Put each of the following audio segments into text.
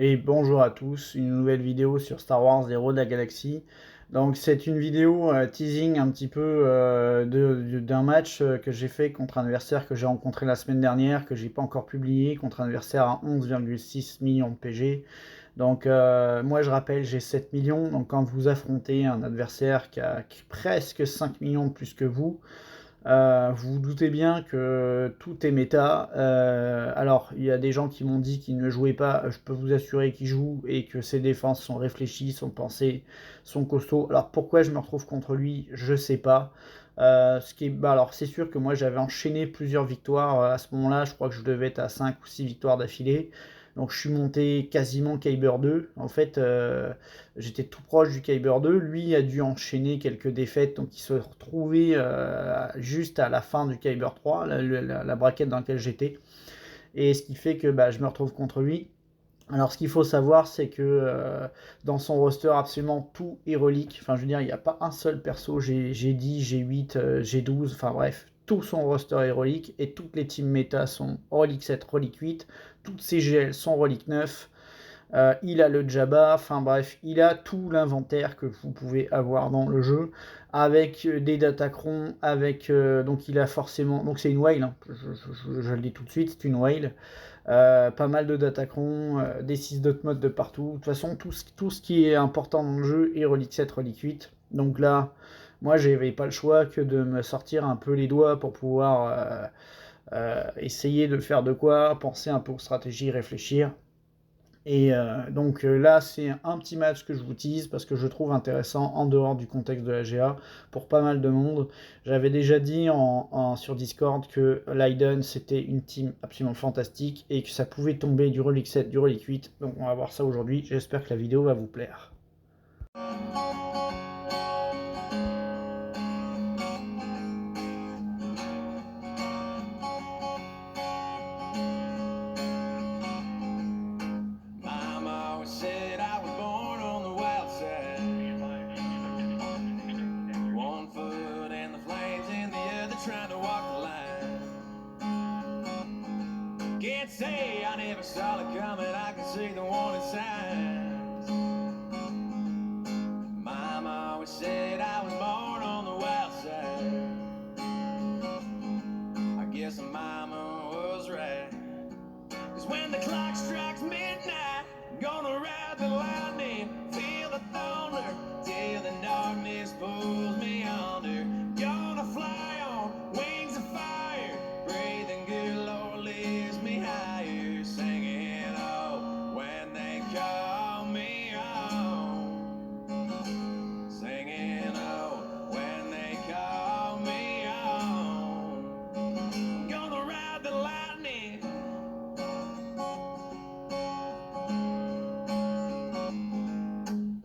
Et bonjour à tous, une nouvelle vidéo sur Star Wars les Héros de la Galaxie. Donc c'est une vidéo teasing un petit peu d'un match que j'ai fait contre un adversaire que j'ai rencontré la semaine dernière, que j'ai pas encore publié, contre un adversaire à 11,6 millions de PG. Donc moi je rappelle, j'ai 7 millions, donc quand vous affrontez un adversaire qui a presque 5 millions de plus que vous, vous vous doutez bien que tout est méta. Alors, il y a des gens qui m'ont dit qu'ils ne jouaient pas. Je peux vous assurer qu'ils jouent et que ses défenses sont réfléchies, sont pensées, sont costauds. Alors, pourquoi je me retrouve contre lui, je sais pas. Alors, c'est sûr que moi, j'avais enchaîné plusieurs victoires à ce moment-là. Je crois que je devais être à 5 ou 6 victoires d'affilée. Donc, je suis monté quasiment Kyber 2. En fait, j'étais tout proche du Kyber 2. Lui a dû enchaîner quelques défaites, donc il se retrouvait juste à la fin du Kyber 3, la braquette dans laquelle j'étais. Et ce qui fait que je me retrouve contre lui. Alors, ce qu'il faut savoir, c'est que dans son roster, absolument tout est relique. Enfin, je veux dire, il n'y a pas un seul perso G10, G8, G12, enfin bref, tout son roster est relique et toutes les teams méta sont relique 7, relique 8. Toutes ses GL sont relique 9. Il a le Jabba, enfin bref, il a tout l'inventaire que vous pouvez avoir dans le jeu, avec des Datacrons, avec donc il a forcément, donc c'est une whale, hein, je le dis tout de suite, c'est une whale, pas mal de Datacrons, des 6 dot modes de partout. De toute façon, tout ce qui est important dans le jeu est relique 7, relique 8. Donc là, moi j'avais pas le choix que de me sortir un peu les doigts pour pouvoir essayer de faire de quoi, penser un peu aux stratégies, réfléchir. Et donc là, c'est un petit match que je vous tease parce que je trouve intéressant en dehors du contexte de la GA pour pas mal de monde. J'avais déjà dit sur Discord que Leiden c'était une team absolument fantastique et que ça pouvait tomber du Relic 7, du Relic 8. Donc on va voir ça aujourd'hui. J'espère que la vidéo va vous plaire. Can't say I never saw it coming, I can see the warning signs. Mama always said I was born on the wild side. I guess mama was right. 'Cause when the clock strikes midnight, I'm gonna ride the lightning, feel the thunder, till the darkness pulls me under. Gonna fly on wings of fire, breathing good, Lord lifts me higher, singing oh when they call me home, singing oh when they call me home. I'm gonna ride the lightning.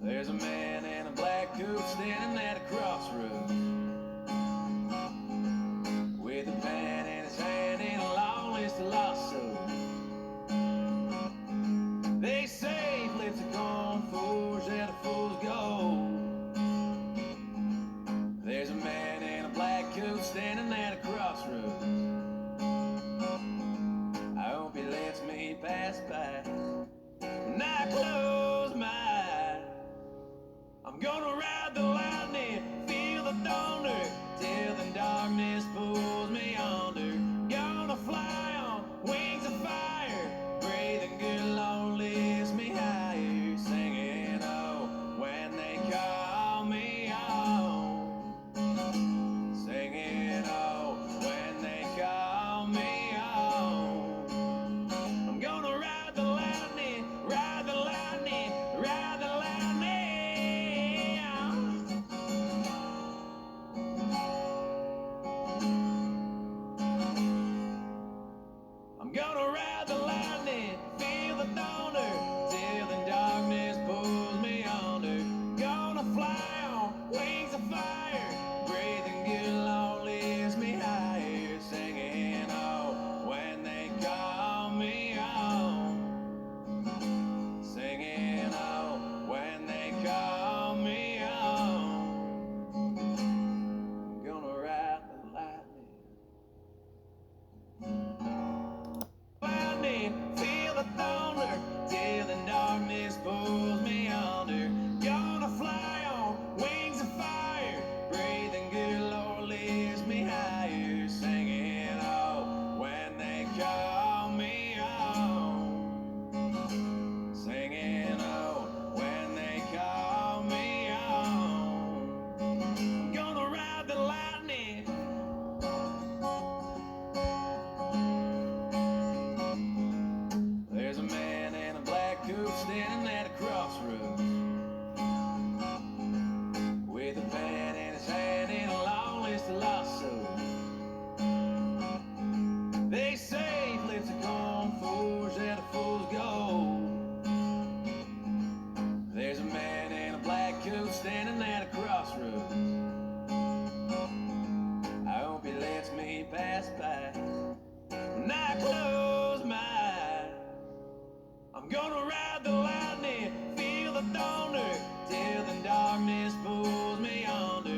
There's a man in a black coat standing at a crossroads with a pen in his hand and a long list of lost souls. They say flips a coin, fools at a fool's gold. There's a man in a black coat standing at a crossroads. I hope he lets me pass by. When I close my eyes, I'm gonna ride the lightning, feel the thunder, till the darkness pulls me under. Gonna fly on wings of fire, breathing good, Lord lifts me higher, singing oh when they call me home, singing oh when they call me home. I'm gonna ride the lightning. I'm gonna ride the lightning, feel the thunder, till the darkness pulls me under.